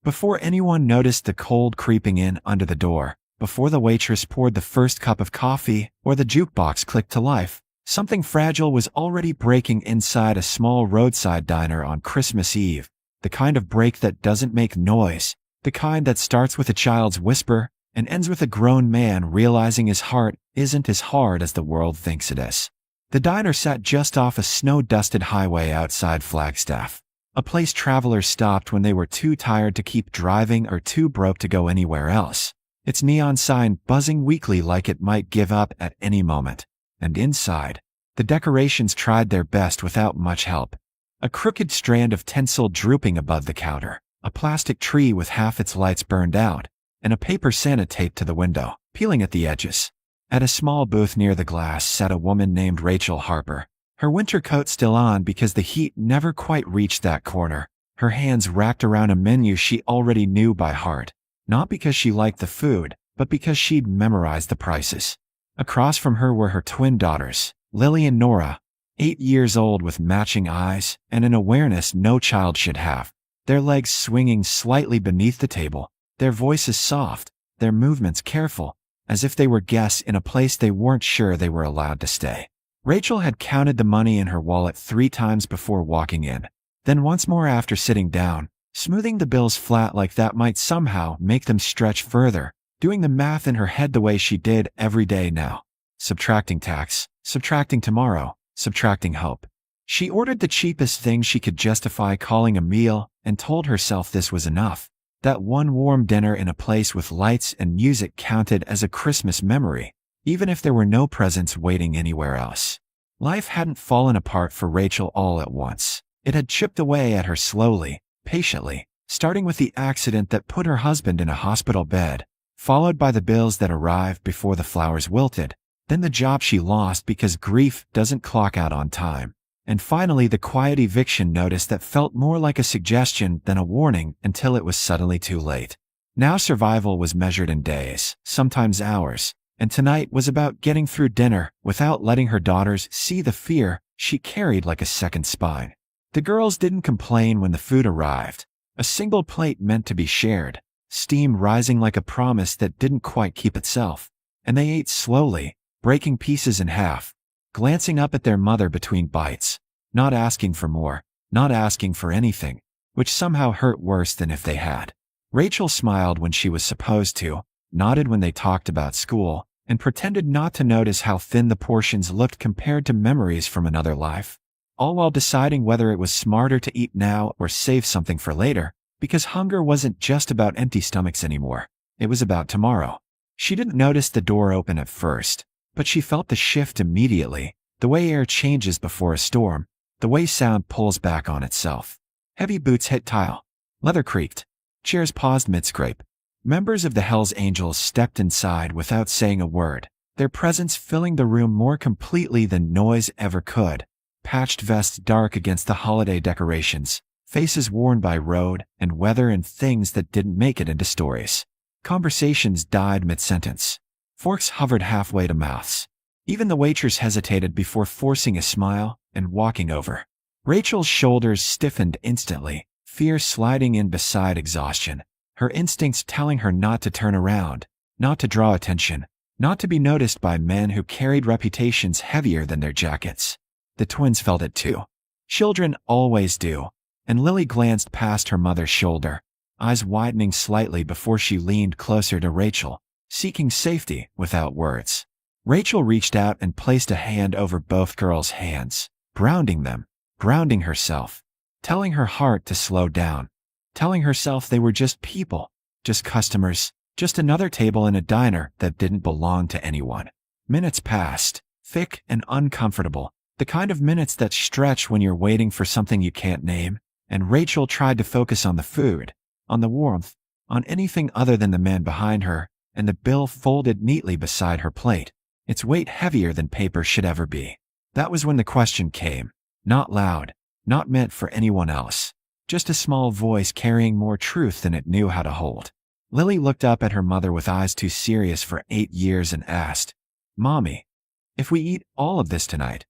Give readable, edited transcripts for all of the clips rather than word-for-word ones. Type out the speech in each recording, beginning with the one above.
Before anyone noticed the cold creeping in under the door, before the waitress poured the first cup of coffee or the jukebox clicked to life, something fragile was already breaking inside a small roadside diner on Christmas Eve. The kind of break that doesn't make noise, the kind that starts with a child's whisper and ends with a grown man realizing his heart isn't as hard as the world thinks it is. The diner sat just off a snow-dusted highway outside Flagstaff, a place travelers stopped when they were too tired to keep driving or too broke to go anywhere else, its neon sign buzzing weakly like it might give up at any moment. And inside, the decorations tried their best without much help. A crooked strand of tinsel drooping above the counter, a plastic tree with half its lights burned out, and a paper Santa taped to the window, peeling at the edges. At a small booth near the glass sat a woman named Rachel Harper, her winter coat still on because the heat never quite reached that corner, her hands racked around a menu she already knew by heart, not because she liked the food, but because she'd memorized the prices. Across from her were her twin daughters, Lily and Nora, 8 years old with matching eyes and an awareness no child should have, their legs swinging slightly beneath the table, their voices soft, their movements careful, as if they were guests in a place they weren't sure they were allowed to stay. Rachel had counted the money in her wallet 3 times before walking in, then once more after sitting down, smoothing the bills flat like that might somehow make them stretch further, doing the math in her head the way she did every day now. Subtracting tax, subtracting tomorrow, subtracting hope. She ordered the cheapest thing she could justify calling a meal and told herself this was enough. That one warm dinner in a place with lights and music counted as a Christmas memory, even if there were no presents waiting anywhere else. Life hadn't fallen apart for Rachel all at once. It had chipped away at her slowly, patiently, starting with the accident that put her husband in a hospital bed, followed by the bills that arrived before the flowers wilted, then the job she lost because grief doesn't clock out on time, and finally the quiet eviction notice that felt more like a suggestion than a warning until it was suddenly too late. Now survival was measured in days, sometimes hours, and tonight was about getting through dinner without letting her daughters see the fear she carried like a second spine. The girls didn't complain when the food arrived, a single plate meant to be shared, steam rising like a promise that didn't quite keep itself, and they ate slowly, breaking pieces in half, glancing up at their mother between bites, not asking for more, not asking for anything, which somehow hurt worse than if they had. Rachel smiled when she was supposed to, nodded when they talked about school, and pretended not to notice how thin the portions looked compared to memories from another life, all while deciding whether it was smarter to eat now or save something for later, because hunger wasn't just about empty stomachs anymore, it was about tomorrow. She didn't notice the door open at first, but she felt the shift immediately, the way air changes before a storm, the way sound pulls back on itself. Heavy boots hit tile. Leather creaked. Chairs paused mid-scrape. Members of the Hells Angels stepped inside without saying a word, their presence filling the room more completely than noise ever could. Patched vests dark against the holiday decorations, faces worn by road and weather and things that didn't make it into stories. Conversations died mid-sentence. Forks hovered halfway to mouths. Even the waitress hesitated before forcing a smile and walking over. Rachel's shoulders stiffened instantly, fear sliding in beside exhaustion, her instincts telling her not to turn around, not to draw attention, not to be noticed by men who carried reputations heavier than their jackets. The twins felt it too. Children always do, and Lily glanced past her mother's shoulder, eyes widening slightly before she leaned closer to Rachel, seeking safety without words. Rachel reached out and placed a hand over both girls' hands, grounding them, grounding herself, telling her heart to slow down, telling herself they were just people, just customers, just another table in a diner that didn't belong to anyone. Minutes passed, thick and uncomfortable, the kind of minutes that stretch when you're waiting for something you can't name, and Rachel tried to focus on the food, on the warmth, on anything other than the man behind her, and the bill folded neatly beside her plate, its weight heavier than paper should ever be. That was when the question came, not loud, not meant for anyone else, just a small voice carrying more truth than it knew how to hold. Lily looked up at her mother with eyes too serious for 8 years and asked, "Mommy, if we eat all of this tonight,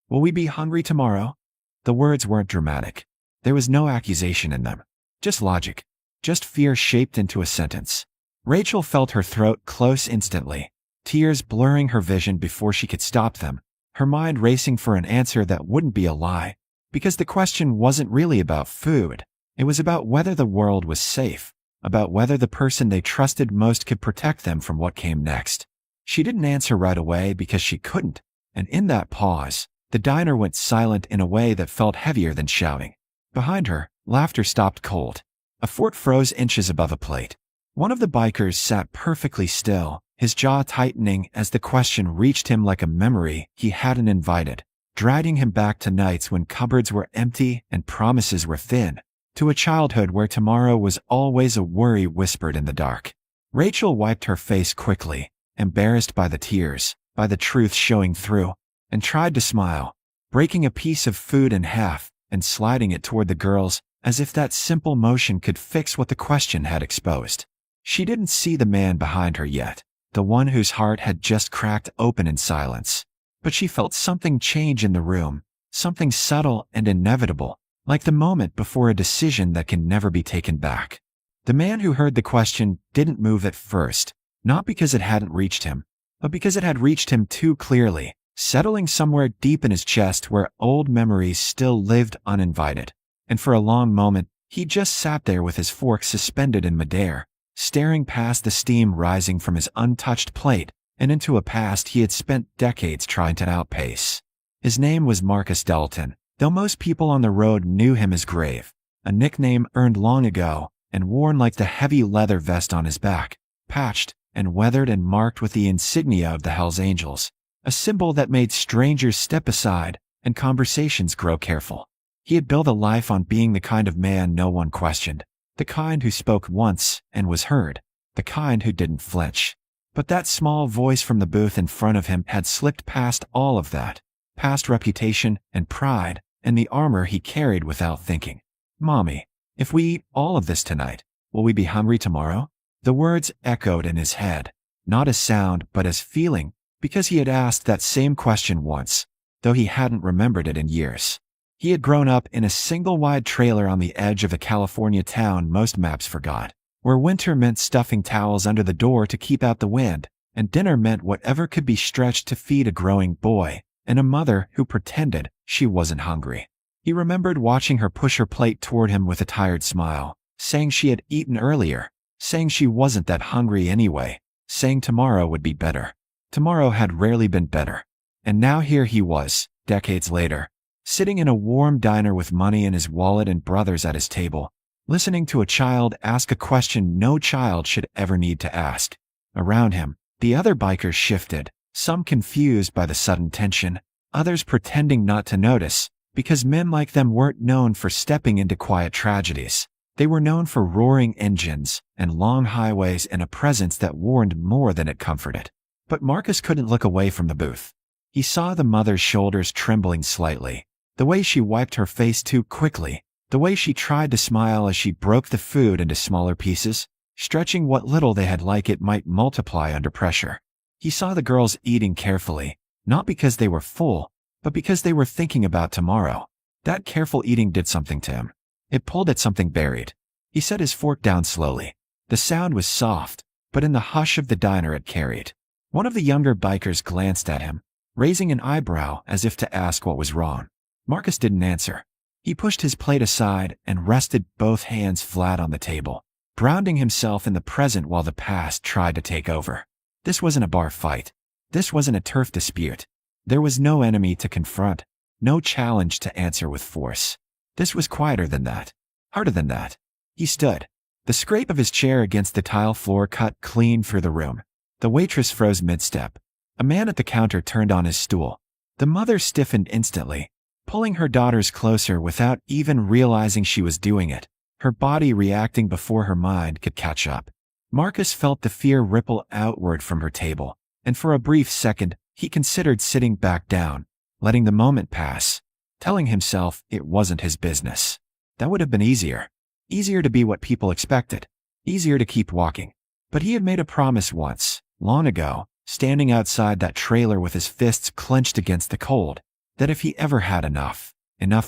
will we be hungry tomorrow?" The words weren't dramatic. There was no accusation in them, just logic. just fear shaped into a sentence. Rachel felt her throat close instantly, tears blurring her vision before she could stop them, her mind racing for an answer that wouldn't be a lie. Because the question wasn't really about food. It was about whether the world was safe, about whether the person they trusted most could protect them from what came next. She didn't answer right away because she couldn't, and in that pause, the diner went silent in a way that felt heavier than shouting. Behind her, laughter stopped cold. A fort froze inches above a plate. One of the bikers sat perfectly still, his jaw tightening as the question reached him like a memory he hadn't invited, dragging him back to nights when cupboards were empty and promises were thin, to a childhood where tomorrow was always a worry whispered in the dark. Rachel wiped her face quickly, embarrassed by the tears, by the truth showing through, and tried to smile, breaking a piece of food in half and sliding it toward the girls as if that simple motion could fix what the question had exposed. She didn't see the man behind her yet, the one whose heart had just cracked open in silence. But she felt something change in the room, something subtle and inevitable, like the moment before a decision that can never be taken back. The man who heard the question didn't move at first, not because it hadn't reached him, but because it had reached him too clearly, settling somewhere deep in his chest where old memories still lived uninvited. And for a long moment, he just sat there with his fork suspended in midair, staring past the steam rising from his untouched plate and into a past he had spent decades trying to outpace. His name was Marcus Dalton, though most people on the road knew him as Grave, a nickname earned long ago and worn like the heavy leather vest on his back, patched and weathered and marked with the insignia of the Hells Angels, a symbol that made strangers step aside and conversations grow careful. He had built a life on being the kind of man no one questioned, the kind who spoke once and was heard, the kind who didn't flinch. But that small voice from the booth in front of him had slipped past all of that, past reputation and pride and the armor he carried without thinking. "Mommy, if we eat all of this tonight, will we be hungry tomorrow?" The words echoed in his head, not as sound but as feeling, because he had asked that same question once, though he hadn't remembered it in years. He had grown up in a single-wide trailer on the edge of a California town most maps forgot, where winter meant stuffing towels under the door to keep out the wind, and dinner meant whatever could be stretched to feed a growing boy, and a mother who pretended she wasn't hungry. He remembered watching her push her plate toward him with a tired smile, saying she had eaten earlier, saying she wasn't that hungry anyway, saying tomorrow would be better. Tomorrow had rarely been better. And now here he was, decades later, sitting in a warm diner with money in his wallet and brothers at his table, listening to a child ask a question no child should ever need to ask. Around him, the other bikers shifted, some confused by the sudden tension, others pretending not to notice, because men like them weren't known for stepping into quiet tragedies. They were known for roaring engines and long highways and a presence that warned more than it comforted. But Marcus couldn't look away from the booth. He saw the mother's shoulders trembling slightly, the way she wiped her face too quickly, the way she tried to smile as she broke the food into smaller pieces, stretching what little they had like it might multiply under pressure. He saw the girls eating carefully, not because they were full, but because they were thinking about tomorrow. That careful eating did something to him. It pulled at something buried. He set his fork down slowly. The sound was soft, but in the hush of the diner it carried. One of the younger bikers glanced at him, raising an eyebrow as if to ask what was wrong. Marcus didn't answer. He pushed his plate aside and rested both hands flat on the table, grounding himself in the present while the past tried to take over. This wasn't a bar fight. This wasn't a turf dispute. There was no enemy to confront, no challenge to answer with force. This was quieter than that, harder than that. He stood. The scrape of his chair against the tile floor cut clean through the room. The waitress froze mid-step. A man at the counter turned on his stool. The mother stiffened instantly, pulling her daughters closer without even realizing she was doing it, her body reacting before her mind could catch up. Marcus felt the fear ripple outward from her table, and for a brief second, he considered sitting back down, letting the moment pass, telling himself it wasn't his business. That would have been easier. Easier to be what people expected. Easier to keep walking. But he had made a promise once, long ago, standing outside that trailer with his fists clenched against the cold, that if he ever had enough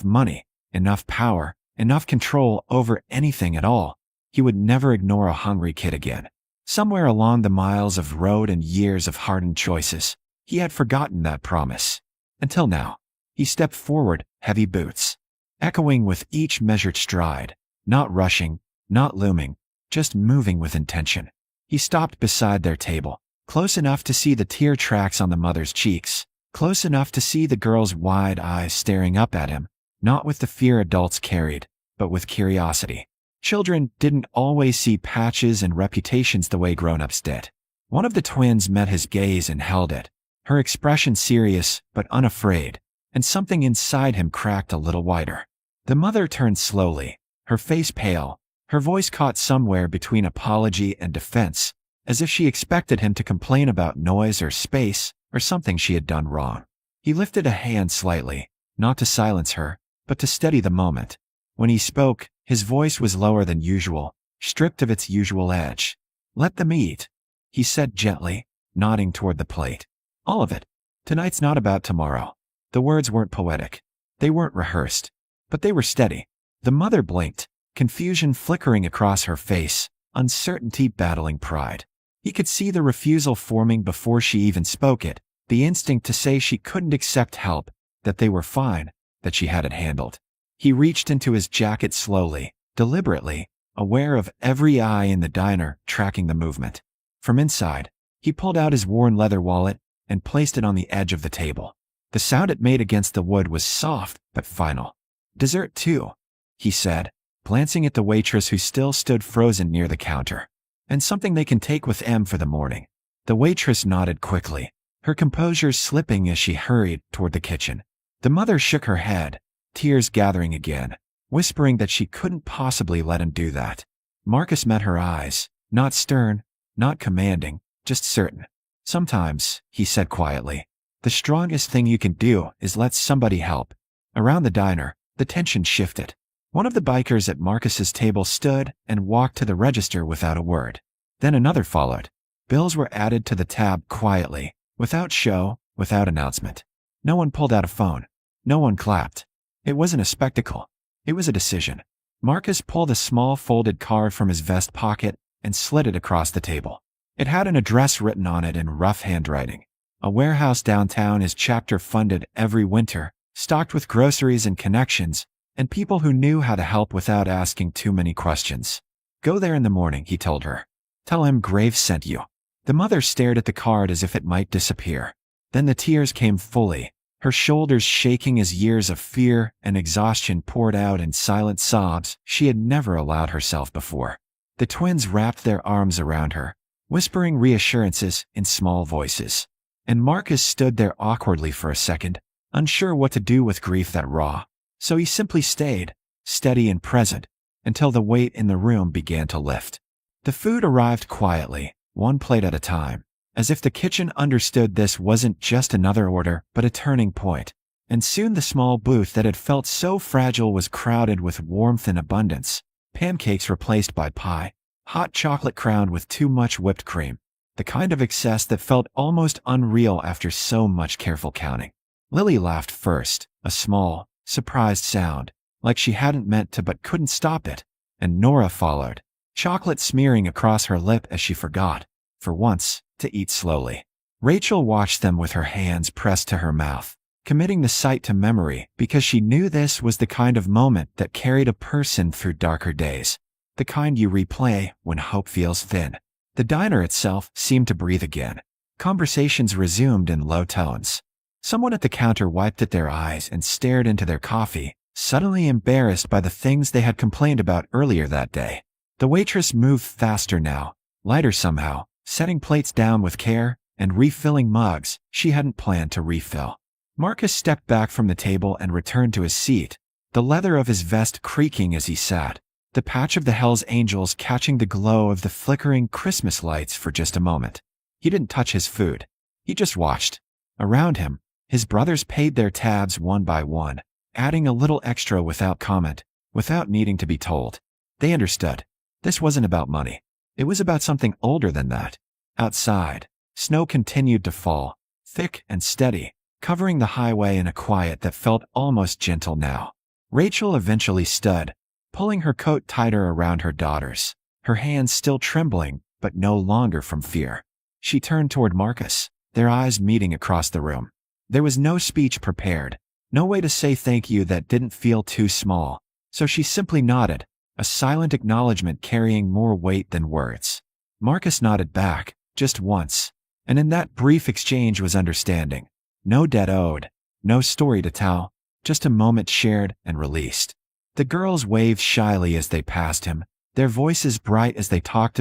money, enough power, enough control over anything at all, He would never ignore a hungry kid again. Somewhere along the miles of road and years of hardened choices, he had forgotten that promise. Until now. He stepped forward, heavy boots, echoing with each measured stride, not rushing, not looming, just moving with intention. He stopped beside their table, close enough to see the tear tracks on the mother's cheeks, close enough to see the girl's wide eyes staring up at him, not with the fear adults carried, but with curiosity. Children didn't always see patches and reputations the way grown-ups did. One of the twins met his gaze and held it, her expression serious but unafraid, and something inside him cracked a little wider. The mother turned slowly, her face pale, her voice caught somewhere between apology and defense, as if she expected him to complain about noise or space or something she had done wrong. He lifted a hand slightly, not to silence her, but to steady the moment. When he spoke, his voice was lower than usual, stripped of its usual edge. "Let them eat," he said gently, nodding toward the plate. "All of it. Tonight's not about tomorrow." The words weren't poetic. They weren't rehearsed. But they were steady. The mother blinked, confusion flickering across her face, uncertainty battling pride. He could see the refusal forming before she even spoke it, the instinct to say she couldn't accept help, that they were fine, that she had it handled. He reached into his jacket slowly, deliberately, aware of every eye in the diner tracking the movement. From inside, he pulled out his worn leather wallet and placed it on the edge of the table. The sound it made against the wood was soft but final. "Dessert too," he said, glancing at the waitress who still stood frozen near the counter. "And something they can take with them for the morning." The waitress nodded quickly, her composure slipping as she hurried toward the kitchen. The mother shook her head, tears gathering again, whispering that she couldn't possibly let him do that. Marcus met her eyes, not stern, not commanding, just certain. "Sometimes," he said quietly, "the strongest thing you can do is let somebody help." Around the diner, the tension shifted. One of the bikers at Marcus's table stood and walked to the register without a word. Then another followed. Bills were added to the tab quietly, without show, without announcement. No one pulled out a phone. No one clapped. It wasn't a spectacle. It was a decision. Marcus pulled a small folded card from his vest pocket and slid it across the table. It had an address written on it in rough handwriting. A warehouse downtown his chapter funded every winter, stocked with groceries and connections, and people who knew how to help without asking too many questions. "Go there in the morning," he told her. "Tell him Graves sent you." The mother stared at the card as if it might disappear. Then the tears came fully, her shoulders shaking as years of fear and exhaustion poured out in silent sobs she had never allowed herself before. The twins wrapped their arms around her, whispering reassurances in small voices. And Marcus stood there awkwardly for a second, unsure what to do with grief that raw. So he simply stayed, steady and present, until the weight in the room began to lift. The food arrived quietly, one plate at a time, as if the kitchen understood this wasn't just another order but a turning point. And soon the small booth that had felt so fragile was crowded with warmth and abundance. Pancakes replaced by pie, hot chocolate crowned with too much whipped cream, the kind of excess that felt almost unreal after so much careful counting. Lily laughed first, a small, surprised sound, like she hadn't meant to but couldn't stop it, and Nora followed, chocolate smearing across her lip as she forgot, for once, to eat slowly. Rachel watched them with her hands pressed to her mouth, committing the sight to memory because she knew this was the kind of moment that carried a person through darker days, the kind you replay when hope feels thin. The diner itself seemed to breathe again. Conversations resumed in low tones. Someone at the counter wiped at their eyes and stared into their coffee, suddenly embarrassed by the things they had complained about earlier that day. The waitress moved faster now, lighter somehow, setting plates down with care and refilling mugs she hadn't planned to refill. Marcus stepped back from the table and returned to his seat, the leather of his vest creaking as he sat, the patch of the Hells Angels catching the glow of the flickering Christmas lights for just a moment. He didn't touch his food. He just watched. Around him, his brothers paid their tabs one by one, adding a little extra without comment, without needing to be told. They understood. This wasn't about money. It was about something older than that. Outside, snow continued to fall, thick and steady, covering the highway in a quiet that felt almost gentle now. Rachel eventually stood, pulling her coat tighter around her daughters. her hands still trembling, but no longer from fear. She turned toward Marcus, their eyes meeting across the room. There was no speech prepared, no way to say thank you that didn't feel too small, so she simply nodded, a silent acknowledgement carrying more weight than words. Marcus nodded back, just once, and in that brief exchange was understanding. No debt owed, no story to tell, just a moment shared and released. The girls waved shyly as they passed him, their voices bright as they talked